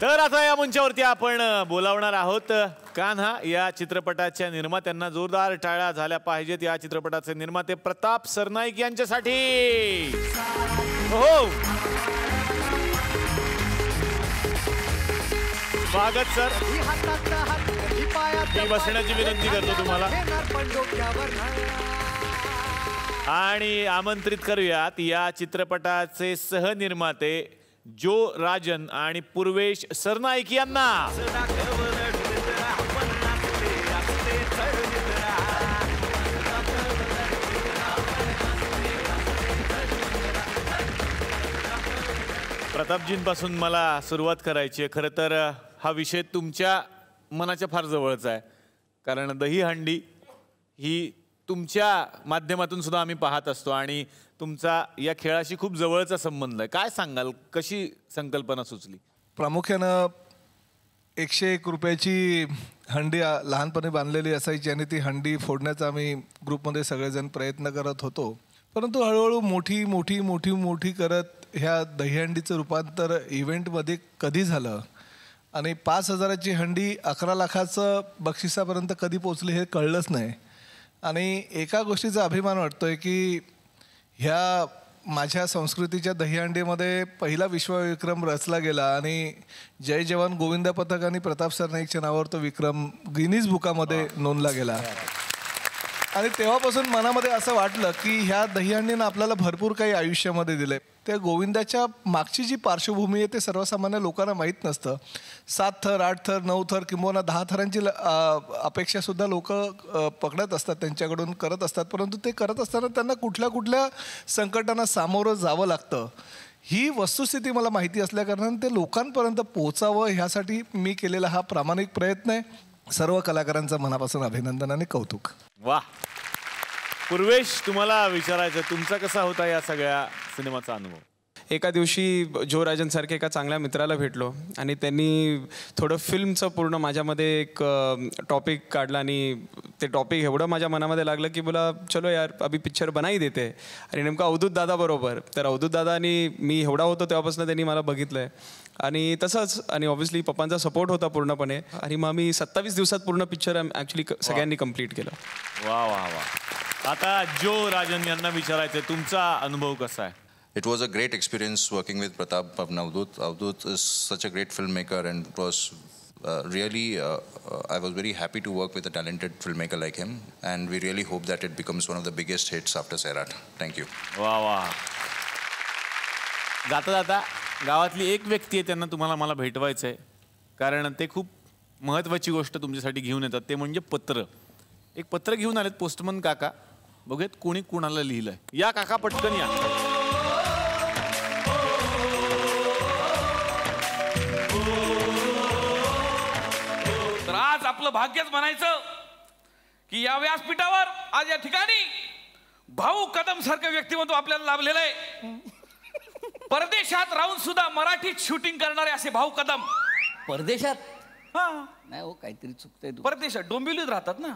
तर आता या मंचावरती आपण बोलावणार आहोत कान्हा या चित्रपटाच्या निर्मात्यांना. जोरदार टाळ्या झाल्या पाहिजेत या चित्रपटाचे निर्माते प्रताप सरनाईक यांच्यासाठी. हो स्वागत सर. मी बसण्याची विनंती करतो तुम्हाला आणि आमंत्रित करूयात या चित्रपटाचे सहनिर्माते जो राजन आणि पूर्वेश सरनाईक यांना. प्रतापजींपासून मला सुरुवात करायची आहे. खरं तर हा विषय तुमच्या मनाच्या फार जवळचा आहे, कारण दहीहंडी ही तुमच्या माध्यमातून सुद्धा आम्ही पाहत असतो आणि तुमचा या खेळाशी खूप जवळचा संबंध आहे. काय सांगाल, कशी संकल्पना सुचली? प्रामुख्यानं 101 रुपयाची हंडी लहानपणी बांधलेली असायची आणि ती हंडी फोडण्याचा आम्ही ग्रुपमध्ये सगळेजण प्रयत्न करत होतो. परंतु हळूहळू मोठी मोठी मोठी मोठी करत ह्या दहीहंडीचं रूपांतर इव्हेंटमध्ये कधी झालं आणि 5,000ची हंडी 11 लाखाचं बक्षिसापर्यंत कधी पोचली हे कळलंच नाही. आणि एका गोष्टीचा अभिमान वाटतोय की ह्या माझ्या संस्कृतीच्या दहीहंडीमध्ये पहिला विश्वविक्रम रचला गेला आणि जय जवान गोविंदा पथक आणि प्रताप सरनाईकच्या नावावर तो विक्रम गिनीज बुकामध्ये नोंदला गेला. आणि तेव्हापासून मनामध्ये असं वाटलं की ह्या दहीहंडीनं आपल्याला भरपूर काही आयुष्यामध्ये दिलंय. त्या गोविंदाच्या मागची जी पार्श्वभूमी आहे ते सर्वसामान्य लोकांना माहीत नसतं. 7 थर 8 थर 9 थर किंवा 10 थरांची अपेक्षासुद्धा लोक पकडत असतात, त्यांच्याकडून करत असतात. परंतु ते करत असताना त्यांना कुठल्या कुठल्या संकटांना सामोरं जावं लागतं ही वस्तुस्थिती मला माहिती असल्याकारणाने ते लोकांपर्यंत पोचावं ह्यासाठी मी केलेला हा प्रामाणिक प्रयत्न आहे. सर्व कलाकारांचं मनापासून अभिनंदन आणि कौतुक. वाह. पूर्वेश, तुम्हाला विचारायचं, तुमचा कसा होता या सगळ्या सिनेमाचा अनुभव? एका दिवशी जो राजन सारखे एका चांगल्या मित्राला भेटलो आणि त्यांनी थोडं फिल्मचं पूर्ण माझ्यामध्ये एक टॉपिक काढला आणि ते टॉपिक एवढं माझ्या मनामध्ये लागलं की बोला चलो यार अभी पिक्चर बनाई देते. आणि नेमकं अवधूत दादा बरोबर. तर अवधूत दादा आणि मी एवढा होतो तेव्हापासून त्यांनी मला बघितलं आहे आणि तसंच आणि ऑब्व्हियसली पप्पांचा सपोर्ट होता पूर्णपणे आणि मग मी 27 दिवसात पूर्ण पिक्चर ॲक्च्युली सगळ्यांनी कंप्लीट केलं. वा वा वा. आता जो राजन यांना विचारायचं, तुमचा अनुभव कसा आहे? It was a great experience working with Pratap and Avadhut. Avadhut is such a great filmmaker and it was really, I was very happy to work with a talented filmmaker like him and we really hope that it becomes one of the biggest hits after Sairat. Thank you. वाह वाह. जाता जाता गावातली एक व्यक्ती आहे, त्यांना तुम्हाला मला भेटवायचं आहे, कारण ते खूप महत्त्वाची गोष्ट तुमच्यासाठी घेऊन येतात, ते म्हणजे पत्र. एक पत्र घेऊन आलेत पोस्टमन काका. बघूयात कोणी कुणाला लिहिलंय. या काका, पटकन या. तर आज आपलं भाग्यच म्हणायचं की या व्यासपीठावर आज या ठिकाणी भाऊ कदम सारखं व्यक्तिमत्व आपल्याला लाभलेलं आहे. परदेशात राहून सुद्धा मराठीत शूटिंग करणारे असे भाऊ कदम. परदेशात? हा नाही हो, काहीतरी चुकतंय. परदेशात डोंबिवलीत राहतात ना.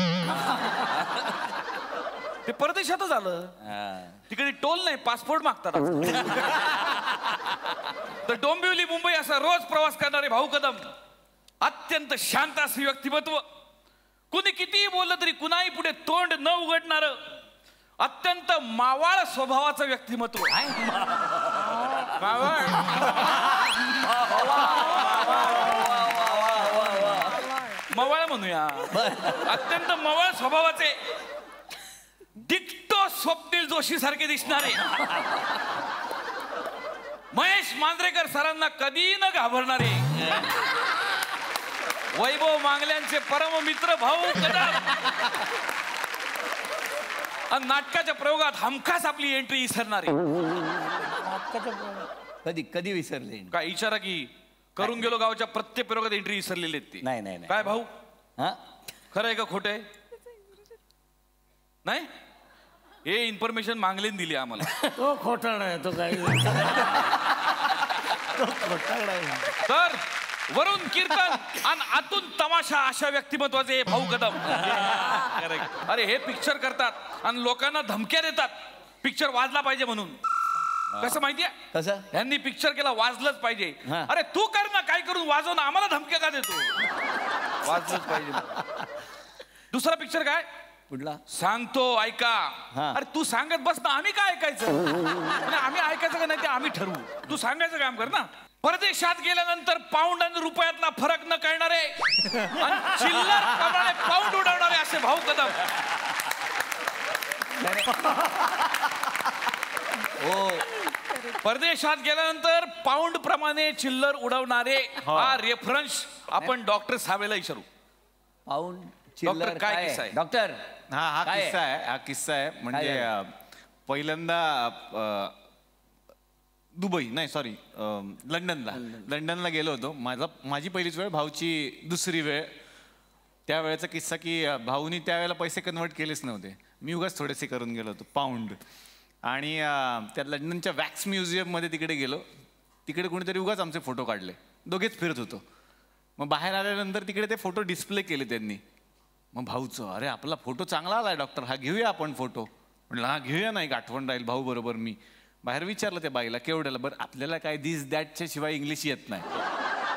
ते परदेशातच आलं. तिकडे टोल नाही, पासपोर्ट मागतात. तर डोंबिवली मुंबई असा रोज प्रवास करणारे भाऊ कदम, अत्यंत शांत असे व्यक्तिमत्व, कुणी कितीही बोललं तरी कुणाही पुढे तोंड न उघडणार, अत्यंत मावाळ स्वभावाचं व्यक्तिमत्व. मावाळ मवाळ म्हणूया. अत्यंत मवाळ स्वभावाचे, डिक्टो स्वप्नील जोशी सारखे दिसणारे, महेश मांजरेकर सरांना कधी न घाबरणारे, वैभव मांगल्यांचे परम मित्र भाऊ कदम, आणि नाटकाच्या प्रयोगात हमखास आपली एंट्री विसरणारे. कधी कधी विसरले काय विचारा की करून गेलो गावच्या प्रत्येक प्रयोगात एंट्री विसरलेली आहेत ती. नाही नाही काय भाऊ, हा खरं आहे का खोटं आहे? नाही, हे इन्फॉर्मेशन मांगलेन दिली आम्हाला. तो खोटारडा आहे तो काही. तर वरून कीर्तन आणि आतून तमाशा अशा व्यक्तिमत्वाचे भाऊ कदम. अरे हे पिक्चर करतात आणि लोकांना धमक्या देतात पिक्चर वाजला पाहिजे म्हणून. कसं माहितीये कसं यांनी पिक्चर केला वाजलंच पाहिजे. हा. अरे तू कर ना, काय करून वाजव ना, आम्हाला धमक्या का देतो? वाजलंच पाहिजे. दुसरा पिक्चर काय कुठला सांगतो ऐका. हा. अरे तू सांगत बस ना, आम्ही काय ऐकायचं? आणि आम्ही ऐकायचं का नाही ते आम्ही ठरवू. तू सांगायचं काम कर ना. परदेशात गेल्यानंतर पाऊंड आणि रुपयातला फरक न कळणारे आणि चिल्लर प्रमाणे पाऊंड उडवणारे असे भाऊ कदम. हो परदेशात गेल्यानंतर पाऊंड प्रमाणे चिल्लर उडवणारे हा रेफरन्स आपण डॉक्टर साहेबला विचारू. पाऊंड डॉक्टर, चिल्लर काय काय किस्सा आहे? डॉक्टर हा काय किस्सा आहे. हा किस्सा आहे म्हणजे काय पहिल्यांदा दुबई नाही सॉरी लंडनला गेलो होतो. माझी पहिलीच वेळ, भाऊची दुसरी वेळ. त्यावेळेचा किस्सा की भाऊनी त्यावेळेला पैसे कन्वर्ट केलेच नव्हते. मी उगाच थोडेसे करून गेलो होतो पाऊंड. आणि त्या लंडनच्या वॅक्स म्युझियममध्ये तिकडे गेलो. तिकडे कोणीतरी उगाच आमचे फोटो काढले. दोघेच फिरत होतो. मग बाहेर आल्यानंतर तिकडे ते फोटो डिस्प्ले केले त्यांनी. मग भाऊचं, अरे आपला फोटो चांगला आलाय डॉक्टर, हा घेऊया आपण फोटो. म्हटलं हा घेऊया ना, एक आठवण राहील भाऊ बरोबर. मी बाहेर विचारलं त्या बाईला केवढ्याला. बरं आपल्याला काय दिस दॅटच्या शिवाय इंग्लिश येत नाही.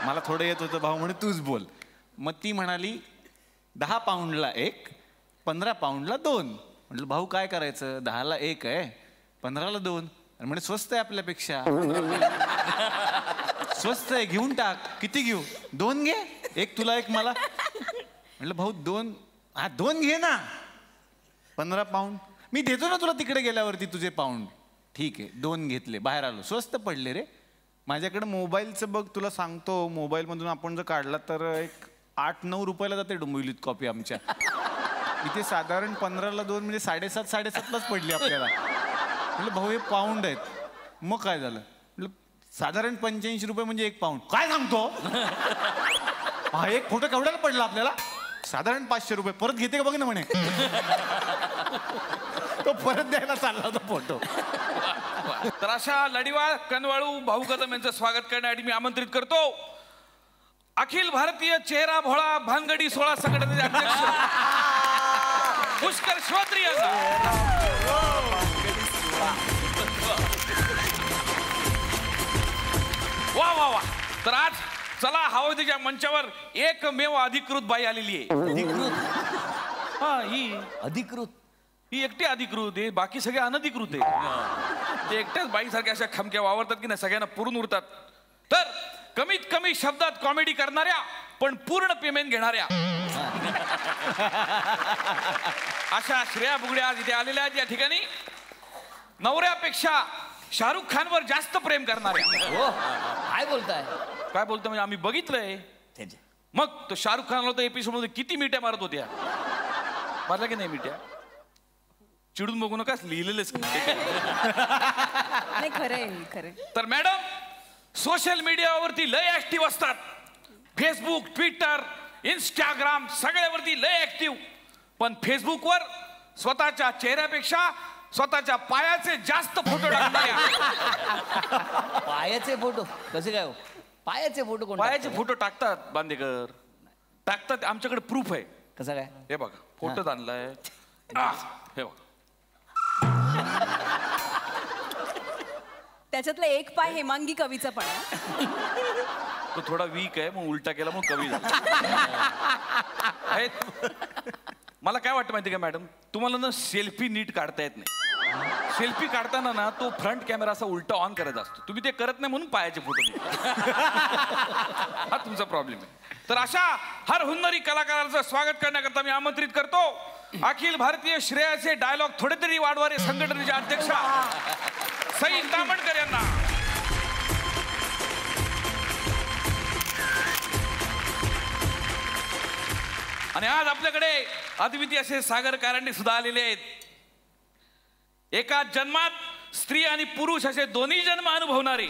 मला थोडं येत होतं. भाऊ म्हणे तूच बोल. मग ती म्हणाली 10 पाऊंडला 1, 15 पाऊंडला 2. म्हटलं भाऊ काय करायचं, 10ला 1 आहे, 15ला 2. आणि म्हणे स्वस्त आहे आपल्यापेक्षा. स्वस्त आहे, घेऊन टाक. किती घेऊ? 2 घे, 1 तुला 1 मला. म्हटलं भाऊ 2 घे ना. 15 पाऊंड मी देतो ना तुला तिकडे गेल्यावरती तुझे पाऊंड. ठीक आहे 2 घेतले. बाहेर आलो, स्वस्त पडले रे. माझ्याकडे मोबाईलचं बघ, तुला सांगतो, मोबाईलमधून आपण जर काढला तर एक 8-9 रुपयाला जाते डोंबिवलीत कॉपी आमच्या. इथे साधारण 15ला 2 म्हणजे 7.5-7.5लाच पडली आपल्याला. म्हटलं भाऊ हे पाऊंड आहेत. मग काय झालं? म्हटलं साधारण 85 रुपये म्हणजे 1 पाऊंड. काय सांगतो? हा एक फोटो केवढ्याला पडला आपल्याला? साधारण 500 रुपये. परत घेते का बघ ना म्हणे. तो परत द्यायला चालला होता फोटो. तर अशा लढीवाळ कनवाळू भाऊ कदम यांचं स्वागत करण्यासाठी मी आमंत्रित करतो अखिल भारतीय चेहरा भोळा भानगडी 16 संघटनेचे अध्यक्ष पुष्कर श्रोत्री यांना. वा वा वा. तर आज चला हवातीच्या मंचावर एकमेव अधिकृत बाई आलेली आहे. अधिकृत हा ही अधिकृत ही एकटी अधिकृत आहे, बाकी सगळे अनधिकृत आहे. ते एकट्याच बाईसारख्या अशा खमक्या वावरतात की नाही, सगळ्यांना पुरून उरतात. तर कमीत कमी शब्दात कॉमेडी करणाऱ्या पण पूर्ण पेमेंट घेणाऱ्या अशा श्रेया बुगडे आज इथे आलेल्या आहेत या ठिकाणी. नवऱ्यापेक्षा शाहरुख खानवर जास्त प्रेम करणाऱ्या. हो काय बोलताय? काय बोलतो म्हणजे आम्ही बघितलंय. त्याचे मग तो शाहरुख खान होता एपिसोड मध्ये किती मिठ्या मारत होत्या. मारला की नाही मिठ्या? चिडून बघू नका, लिहिलेलेच. नाही खरंय खरंय. तर मॅडम सोशल मीडियावरती लय ऍक्टिव्ह असतात. फेसबुक, ट्विटर, इंस्टाग्राम सगळ्यावरती लय ऍक्टिव्ह. पण फेसबुकवर स्वतःच्या चेहऱ्यापेक्षा स्वतःच्या पायाचे जास्त फोटो टाकणाऱ्या. पायाचे फोटो कसे काय हो? पायाचे फोटो कोण पायाचे टाकतं? फोटो टाकतात बांदेकर, टाकतात. आमच्याकडे प्रूफ आहे. कसं काय? हे बघा फोटो आणलाय. हे बघा त्याच्यातला एक पाय हेमांगी कवीचा पण आहे. तो थोडा वीक आहे, मग उलटा केला मग कवी झाला. आहेत. मला काय वाटतं माहिती का मॅडम, तुम्हाला ना सेल्फी नीट काढता येत नाही. सेल्फी काढताना ना तो फ्रंट कॅमेरा असा उलटा ऑन करायचा असतो. तुम्ही ते करत नाही म्हणून पायाचे फोटो हा तुमचा प्रॉब्लेम आहे. तर अशा हर हुन्नरी कलाकारांचं स्वागत करण्याकरता मी आमंत्रित करतो अखिल भारतीय श्रेयाचे डायलॉग थोडे तरी वाढवारे संघटनेचे अध्यक्ष सई तामणकर यांना. आणि आज आपल्याकडे अद्वितीय असे सागर कारंडे सुद्धा आलेले आहेत. एका जन्मात स्त्री आणि पुरुष असे दोन्ही जन्म अनुभवणारे